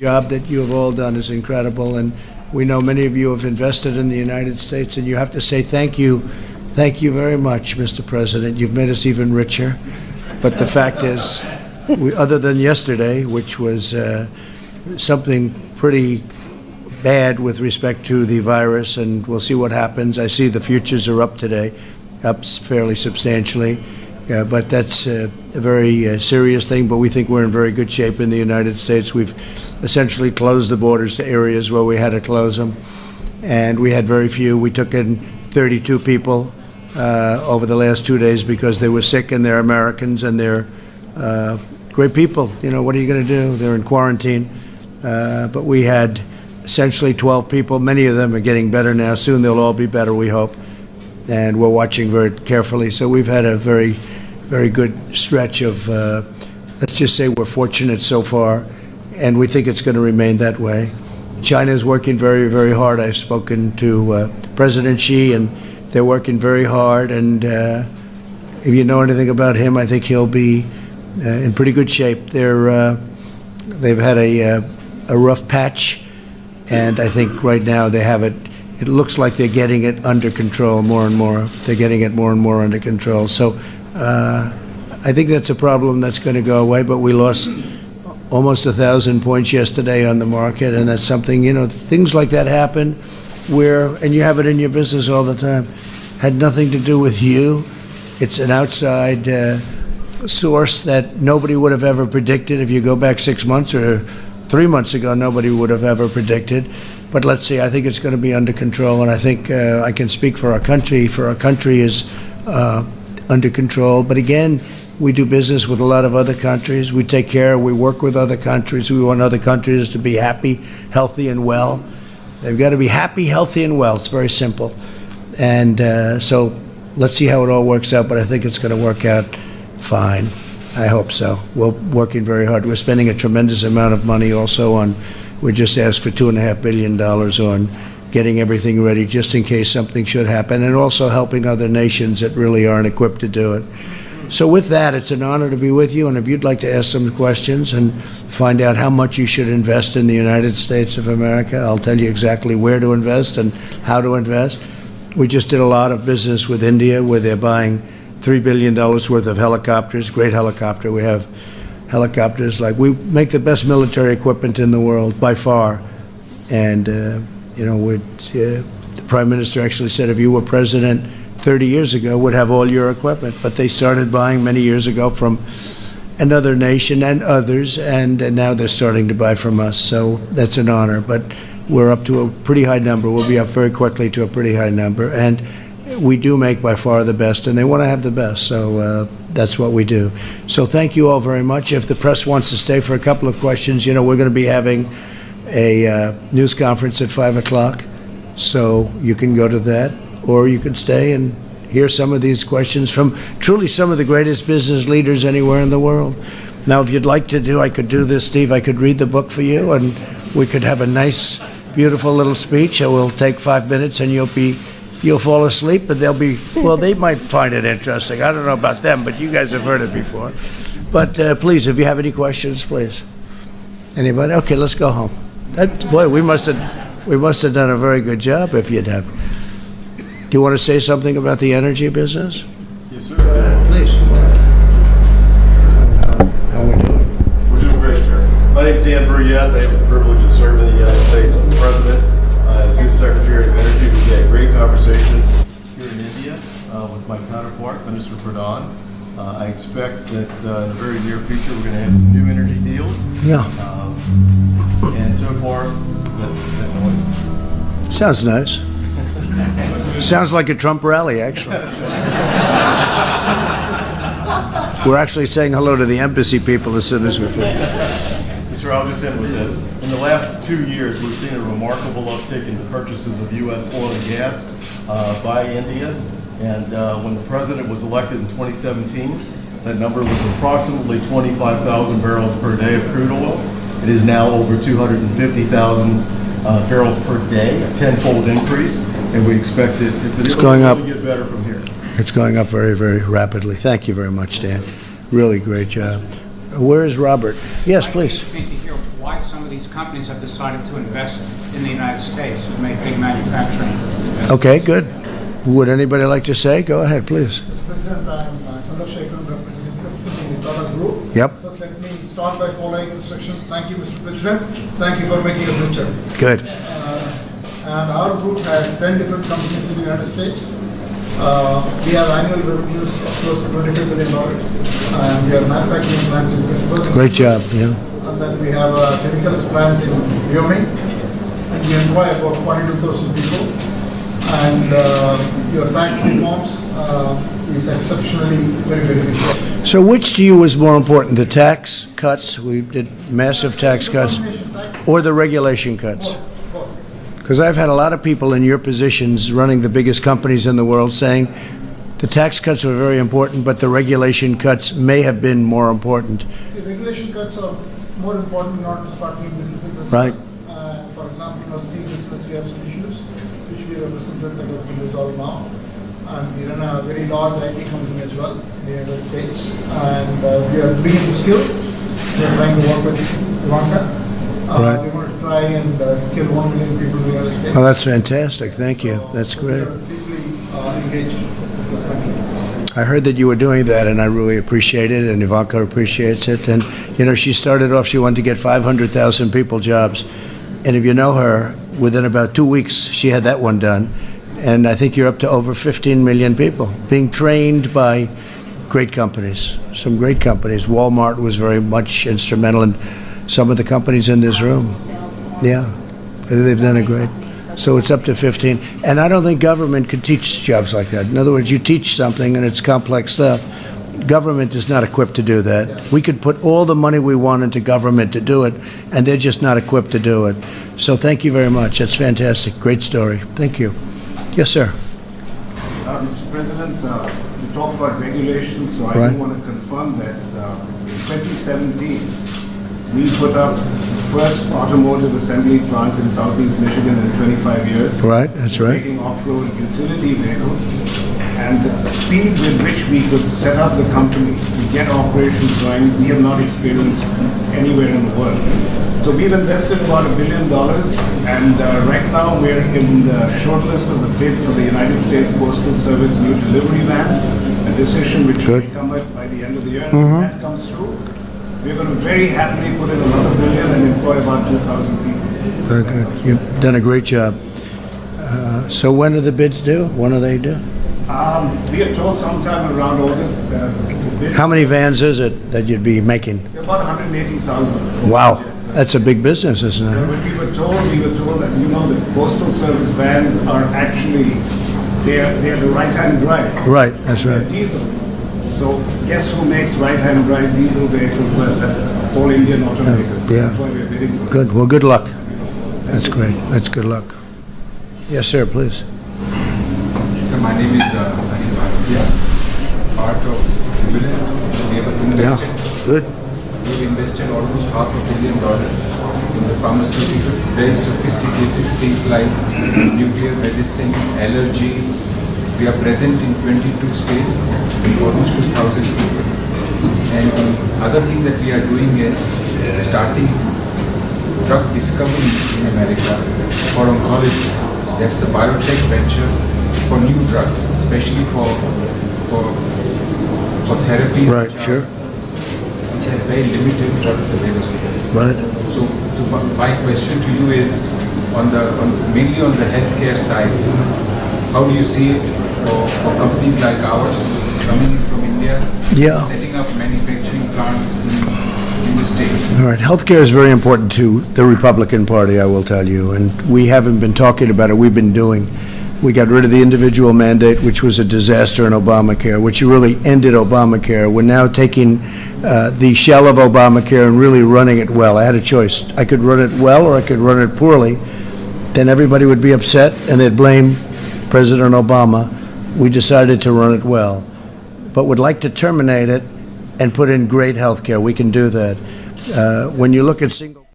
job that you have all done is incredible, and we know many of you have invested in the United States, and you have to say thank you. Thank you very much, Mr. President. You've made us even richer. But the fact is, other than yesterday, which was something pretty bad with respect to the virus, and we'll see what happens. I see the futures are up today, up fairly substantially. But that's a very serious thing, but we think we're in very good shape in the United States. We've essentially closed the borders to areas where we had to close them, and we had very few. We took in 32 people over the last 2 days because they were sick, and they're Americans, and they're great people. You know, what are you going to do? They're in quarantine. But we had essentially 12 people. Many of them are getting better now. Soon they'll all be better, we hope, and we're watching very carefully. So we've had a very good stretch of, let's just say we're fortunate so far, and we think it's going to remain that way. China is working very hard. I've spoken to President Xi, and they're working very hard, and if you know anything about him, I think he'll be in pretty good shape. They've had a rough patch, and I think right now they have it. It looks like they're getting it under control more and more. They're getting it more and more under control. So I think that's a problem that's going to go away, but we lost almost 1,000 points yesterday on the market, and that's something, you know, things like that happen where, and you have it in your business all the time, had nothing to do with you. It's an outside source that nobody would have ever predicted. If you go back 6 months or 3 months ago, nobody would have ever predicted. But let's see, I think it's going to be under control, and I think I can speak for our country. For our country is under control. But again, we do business with a lot of other countries. We take care, we work with other countries. We want other countries to be happy, healthy, and well. They've got to be happy, healthy, and well. It's very simple. And so let's see how it all works out, but I think it's going to work out fine. I hope so. We're working very hard. We're spending a tremendous amount of money also on, we just asked for $2.5 billion on getting everything ready just in case something should happen, and also helping other nations that really aren't equipped to do it. So with that, it's an honor to be with you, and if you'd like to ask some questions and find out how much you should invest in the United States of America, I'll tell you exactly where to invest and how to invest. We just did a lot of business with India, where they're buying $3 billion worth of helicopters, great helicopter. We have helicopters like, we make the best military equipment in the world by far. And, you know, the Prime Minister actually said if you were president 30 years ago, would have all your equipment. But they started buying many years ago from another nation and others, and now they're starting to buy from us. So that's an honor. But we're up to a pretty high number. We'll be up very quickly to a pretty high number. And we do make by far the best, and they want to have the best. So that's what we do. So thank you all very much. If the press wants to stay for a couple of questions, you know, we're going to be having a news conference at 5 o'clock. So you can go to that, or you can stay and hear some of these questions from truly some of the greatest business leaders anywhere in the world. Now, if you'd like to do, I could do this, Steve. I could read the book for you, and we could have a nice, beautiful little speech. It will take 5 minutes, and you'll fall asleep, but they'll be, well, they might find it interesting. I don't know about them, but you guys have heard it before. But please, if you have any questions, please. Anybody? Okay, let's go home. Boy, we must have done a very good job if you'd have. Do you want to say something about the energy business? Yes, sir. Please, come on. How are we doing? We're doing great, sir. My name's Dan Brouillette. I have the privilege of serving in the United States. I'm the president. As his Secretary of Energy, we've had great conversations here in India with my counterpart, Minister Pradhan. I expect that in the very near future we're going to have some new energy deals. Yeah. And so far, that noise. Sounds nice. Sounds like a Trump rally, actually. We're actually saying hello to the embassy people as soon as we're finished. Sir, I'll just end with this. In the last 2 years, we've seen a remarkable uptick in the purchases of U.S. oil and gas by India. And when the president was elected in 2017, that number was approximately 25,000 barrels per day of crude oil. It is now over 250,000 barrels per day, a tenfold increase. And we expect it to get better from here. It's going up very, very rapidly. Thank you very much, Dan. Really great job. Where is Robert? Yes, please. why some of these companies have decided to invest in the United States and make big manufacturing investments. Okay, good. Would anybody like to say? Go ahead, please. Mr. President, I am Chandrasekharan, representing the Tata Group. Yep. First, let me start by following instructions. Thank you, Mr. President. Thank you for making us richer. Good. And our group has 10 different companies in the United States. We have annual revenues of close to $25 billion. And we have manufacturing plants in Pittsburgh. Great job, yeah. And then we have a chemicals plant in Wyoming. And we employ about 42,000 people. And your tax reforms is exceptionally very beneficial. So which to you was more important, the tax cuts, we did massive tax cuts, or the regulation cuts? Because I've had a lot of people in your positions running the biggest companies in the world saying the tax cuts were very important, but the regulation cuts may have been more important. See, regulation cuts are more important in order to start new businesses as Right. well. For example, in our steel business, we have some issues which we represented that have been resolved now. And we run a very large IT company as well in the United States. And we are bringing the skills. We are trying to work with Ivanka. Right. We want to try and skill 1 million people in the United States. Oh, that's fantastic. Thank you. That's So great. We are deeply engaged with the country. I heard that you were doing that, and I really appreciate it, and Ivanka appreciates it. And, you know, she started off, she wanted to get 500,000 people jobs. And if you know her, within about 2 weeks, she had that one done. And I think you're up to over 15 million people being trained by great companies, some great companies. Walmart was very much instrumental in some of the companies in this room. Yeah, they've done a great. So it's up to 15. And I don't think government could teach jobs like that. In other words, you teach something and it's complex stuff. Government is not equipped to do that. We could put all the money we want into government to do it, and they're just not equipped to do it. So thank you very much. That's fantastic. Great story. Thank you. Yes, sir. Mr. President, you talked about regulations, so I Right. do want to confirm that in 2017, we put up the first automotive assembly plant in Southeast Michigan in 25 years. Right, that's right. Making off-road utility vehicles. And the speed with which we could set up the company to get operations going, we have not experienced anywhere in the world. So we've invested about $1 billion, and right now we're in the shortlist of the bid for the United States Postal Service new delivery van, a decision which Good. will come out by the end of the year. And if that comes through, we're going to very happily put in another $1 billion and employ about 2,000 people. Very good. You've done a great job. So when are the bids due? When are they due? We are told sometime around August. The bid How many vans is it that you'd be making? about 180,000. Wow, that's a big business, isn't it? When we were told that, you know, the Postal Service vans are actually, they're the right-hand drive. Right, that's They're right. diesel. So guess who makes right-hand drive diesel vehicles? Well, that's all Indian automakers. So yeah. That's why we're bidding for it. Good. Well, good luck. That's great. That's good luck. Yes, sir, please. So my name is Anil Bhatia, part of Jubilant. We have Yeah, invested, good. we've invested almost $500 million in the pharmaceutical, very sophisticated things like nuclear medicine, allergy. We are present in 22 states with almost 2,000 people. And the other thing that we are doing is starting drug discovery in America for oncology. That's a biotech venture for new drugs, especially for therapies Right, sure. which have very limited drugs available. Right. So my question to you is mainly on the healthcare side, how do you see it for companies like ours coming in from India, Yeah. setting up manufacturing plants in the States? All right. Healthcare is very important to the Republican Party, I will tell you, and we haven't been talking about it. We've been doing. We got rid of the individual mandate, which was a disaster in Obamacare, which really ended Obamacare. We're now taking the shell of Obamacare and really running it well. I had a choice. I could run it well or I could run it poorly. Then everybody would be upset and they'd blame President Obama. We decided to run it well, but would like to terminate it and put in great health care. We can do that. When you look at single